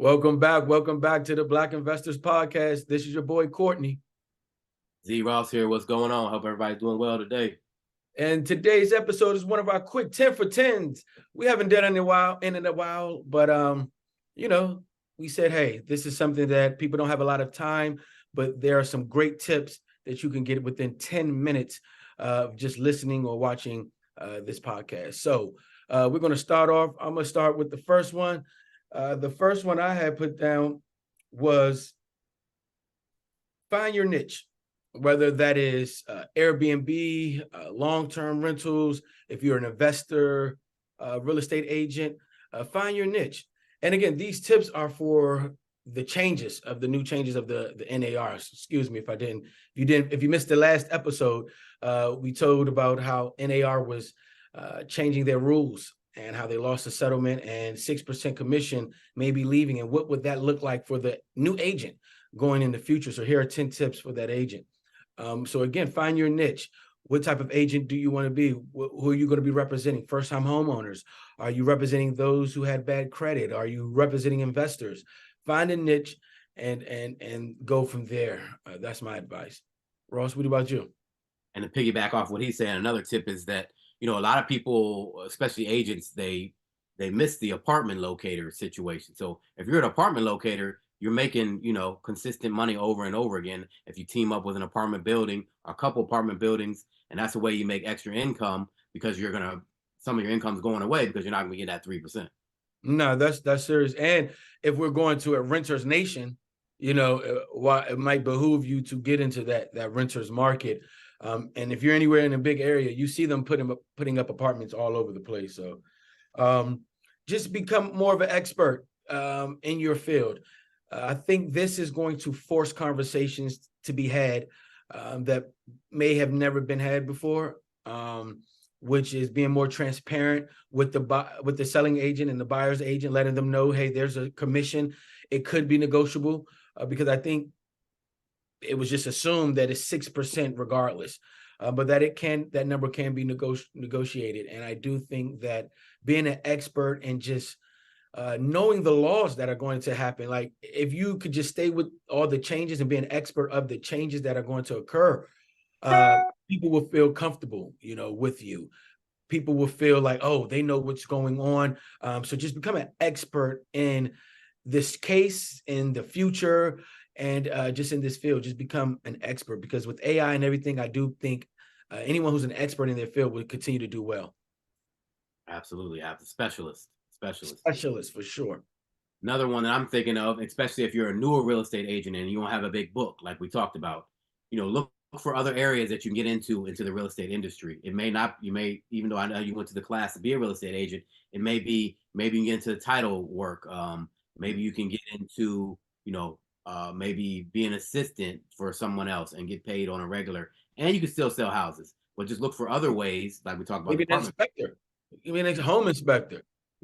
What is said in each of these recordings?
Welcome back to the Black Investors Podcast. This is your boy Courtney. Z Ross here. What's going on? Hope everybody's doing well today. And today's episode is one of our quick 10 for 10s. We haven't done it in a while, but we said, hey, this is something that people don't have a lot of time, but there are some great tips that you can get within 10 minutes of just listening or watching this podcast. So we're going to start off. I'm going to start with the first one. The first one I had put down was find your niche, whether that is Airbnb, long-term rentals, if you're an investor, real estate agent, find your niche. And again, these tips are for the new changes of the NAR. Excuse me if you missed the last episode, we told about how NAR was changing their rules and how they lost the settlement and 6% commission may be leaving. And what would that look like for the new agent going in the future? So here are 10 tips for that agent. So again, find your niche. What type of agent do you want to be? Who are you going to be representing? First-time homeowners? Are you representing those who had bad credit? Are you representing investors? Find a niche and go from there. That's my advice. Ross, what about you? And to piggyback off what he's saying, another tip is that, a lot of people, especially agents, they miss the apartment locator situation. So if you're an apartment locator, you're making, consistent money over and over again. If you team up with an apartment building, a couple apartment buildings, and that's the way you make extra income, because some of your income's going away because you're not going to get that 3%. No, that's serious. And if we're going to a renter's nation, it might behoove you to get into that renter's market. And if you're anywhere in a big area, you see them putting up apartments all over the place. So just become more of an expert in your field. I think this is going to force conversations to be had that may have never been had before, which is being more transparent with the selling agent and the buyer's agent, letting them know, hey, there's a commission. It could be negotiable because I think it was just assumed that it's 6% regardless, but that number can be negotiated. And I do think that being an expert and just knowing the laws that are going to happen, like if you could just stay with all the changes and be an expert of the changes that are going to occur, people will feel comfortable, with you. People will feel like, oh, they know what's going on. So just become an expert in this case, in the future, and just in this field, just become an expert, because with AI and everything, I do think anyone who's an expert in their field will continue to do well. Absolutely. Have the specialist for sure. Another one that I'm thinking of, especially if you're a newer real estate agent and you don't have a big book, like we talked about, look for other areas that you can get into the real estate industry. Even though I know you went to the class to be a real estate agent, it may be, maybe you can get into the title work. Maybe you can get into, maybe be an assistant for someone else and get paid on a regular, and you can still sell houses, but just look for other ways. Like we talked about, maybe an inspector, a home inspector,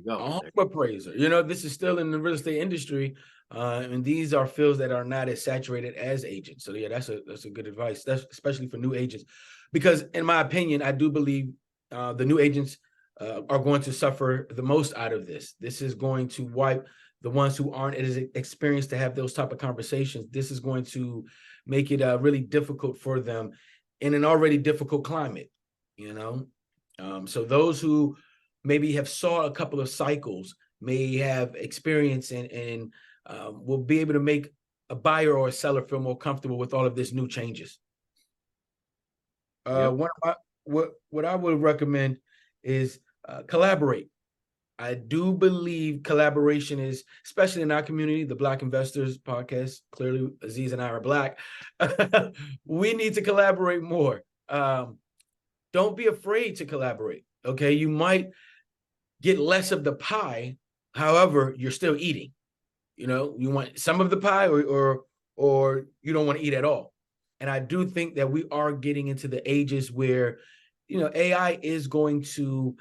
a home appraiser. This is still in the real estate industry, and these are fields that are not as saturated as agents. So yeah, that's a good advice. That's especially for new agents, because in my opinion, I do believe the new agents are going to suffer the most out of this. This is going to wipe the ones who aren't as experienced to have those type of conversations. This is going to make it really difficult for them in an already difficult climate, so those who maybe have saw a couple of cycles may have experience and will be able to make a buyer or a seller feel more comfortable with all of this new changes. What I would recommend is collaborate. I do believe collaboration is, especially in our community, the Black Investors Podcast. Clearly, Aziz and I are Black. We need to collaborate more. Don't be afraid to collaborate. Okay, you might get less of the pie, however, you're still eating. You want some of the pie, or you don't want to eat at all. And I do think that we are getting into the ages where, AI is going to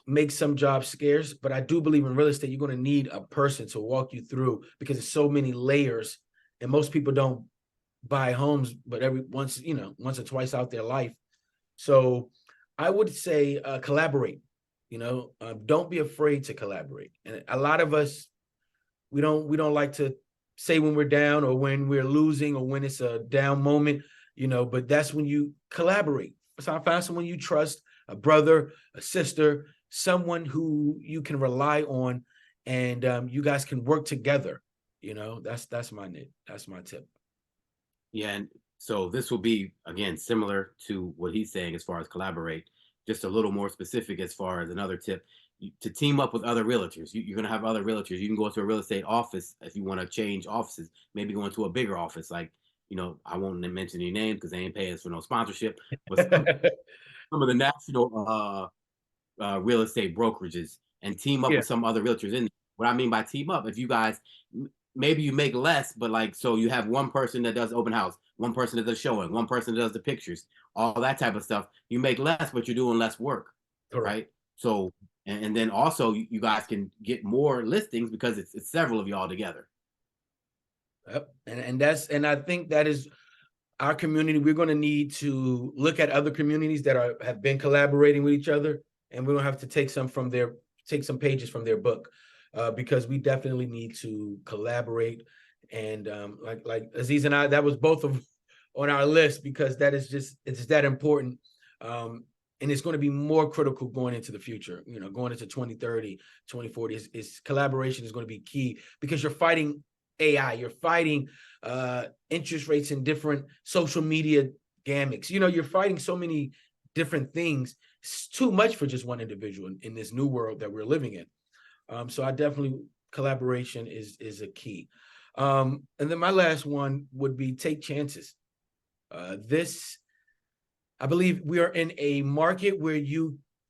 make some jobs scarce, but I do believe in real estate, you're going to need a person to walk you through, because there's so many layers, and most people don't buy homes, but once or twice out their life. So I would say collaborate. Don't be afraid to collaborate. And a lot of us we don't like to say when we're down or when we're losing or when it's a down moment, but that's when you collaborate. So find someone you trust, a brother, a sister, someone who you can rely on, and you guys can work together. That's my tip. Yeah, and so this will be again similar to what he's saying as far as collaborate, just a little more specific as far as another tip to team up with other realtors. You're going to have other realtors. You can go to a real estate office if you want to change offices, maybe go into a bigger office. Like, I won't mention any names because they ain't paying us for no sponsorship, but some of the national real estate brokerages and team up Yeah, with some other realtors in there. What I mean by team up, if you guys maybe you make less, but like so you have one person that does open house, one person that does showing, one person that does the pictures, all that type of stuff. You make less, but you're doing less work, correct. right? So and then also you guys can get more listings because it's several of y'all together. Yep. And I think that is our community. We're going to need to look at other communities that have been collaborating with each other, and we're going to have to take some pages from their book, because we definitely need to collaborate. And like Aziz and I, that was both of on our list because it's that important. And it's going to be more critical going into the future, going into 2030, 2040 is collaboration is going to be key because you're fighting AI, you're fighting interest rates in different social media gamuts. You're fighting so many different things. It's too much for just one individual in this new world that we're living in. So I definitely collaboration is a key. And then my last one would be take chances. I believe we are in a market where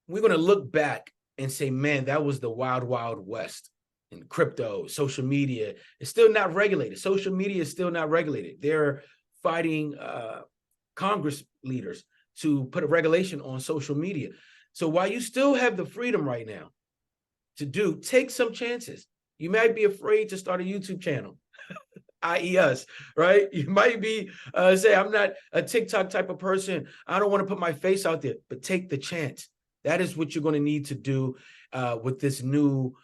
we're going to look back and say, man, that was the wild, wild west. And crypto, social media is still not regulated. Social media is still not regulated. They're fighting Congress leaders to put a regulation on social media. So while you still have the freedom right now to take some chances. You might be afraid to start a YouTube channel, i.e. us, right? You might be say, I'm not a TikTok type of person. I don't want to put my face out there, but take the chance. That is what you're going to need to do with this new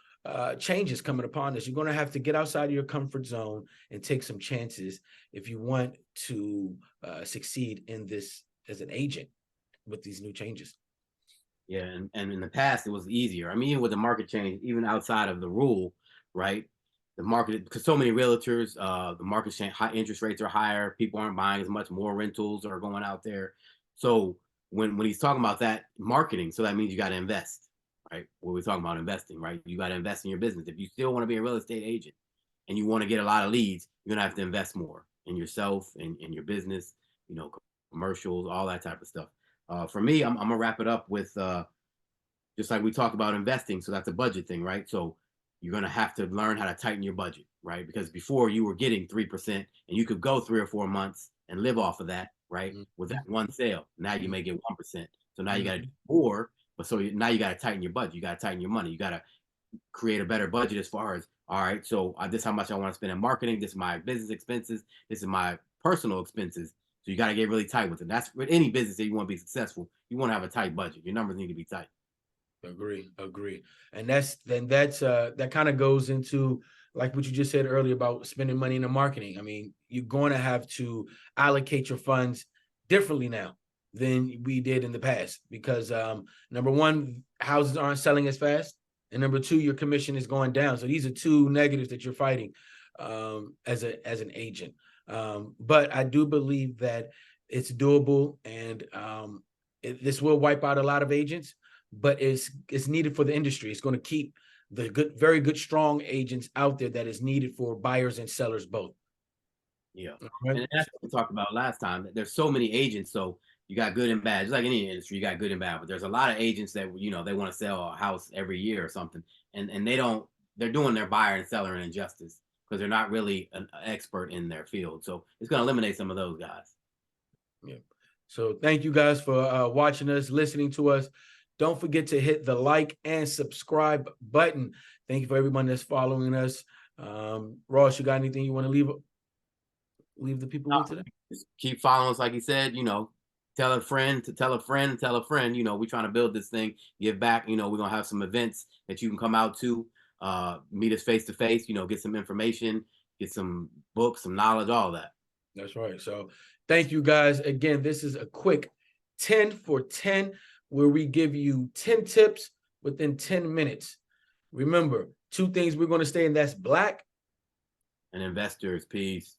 changes coming upon us. You're going to have to get outside of your comfort zone and take some chances if you want to succeed in this as an agent with these new changes. Yeah, and in the past it was easier. I mean, even with the market change, even outside of the rule, right? The market, because so many realtors, the market change, high interest rates are higher. People aren't buying as much. More rentals are going out there. So when he's talking about that marketing, so that means you got to invest, right? When we're talking about investing, right? You got to invest in your business. If you still want to be a real estate agent and you want to get a lot of leads, you're gonna have to invest more in yourself and in your business, commercials, all that type of stuff. For me, I'm gonna wrap it up with just like we talked about investing. So that's a budget thing, right? So you're gonna have to learn how to tighten your budget, right? Because before you were getting 3% and you could go 3 or 4 months and live off of that, right? Mm-hmm. With that one sale. Now you may get 1%. So now you gotta do Mm-hmm. more, but so now you gotta tighten your budget. You gotta tighten your money. You gotta create a better budget as far as all right, so this is how much I want to spend in marketing. This is my business expenses. This is my personal expenses. So you got to get really tight with it. That's with any business that you want to be successful. You want to have a tight budget. Your numbers need to be tight. Agree. And that kind of goes into like what you just said earlier about spending money in the marketing. I mean, you're going to have to allocate your funds differently now than we did in the past because number one, houses aren't selling as fast, and number two, your commission is going down. So these are two negatives that you're fighting as an agent. But I do believe that it's doable, and this will wipe out a lot of agents, but it's needed for the industry. It's going to keep the very good, strong agents out there that is needed for buyers and sellers both. Yeah. Right? And that's what we talked about last time. There's so many agents. So you got good and bad. Just like any industry, you got good and bad. But there's a lot of agents that, they want to sell a house every year or something. And they're doing their buyer and seller an injustice because they're not really an expert in their field. So it's going to eliminate some of those guys. Yeah. So thank you guys for watching us, listening to us. Don't forget to hit the like and subscribe button. Thank you for everyone that's following us. Ross, you got anything you want to leave the people with today? Just keep following us, like you said. Tell a friend to tell a friend, tell a friend. We're trying to build this thing, give back. We're gonna have some events that you can come out to. meet us face to face, you know, get some information, get some books, some knowledge, all that. That's right. So thank you guys. Again, this is a quick 10 for 10 where we give you 10 tips within 10 minutes. Remember, 2 things we're going to stay in, that's Black and investors. Peace.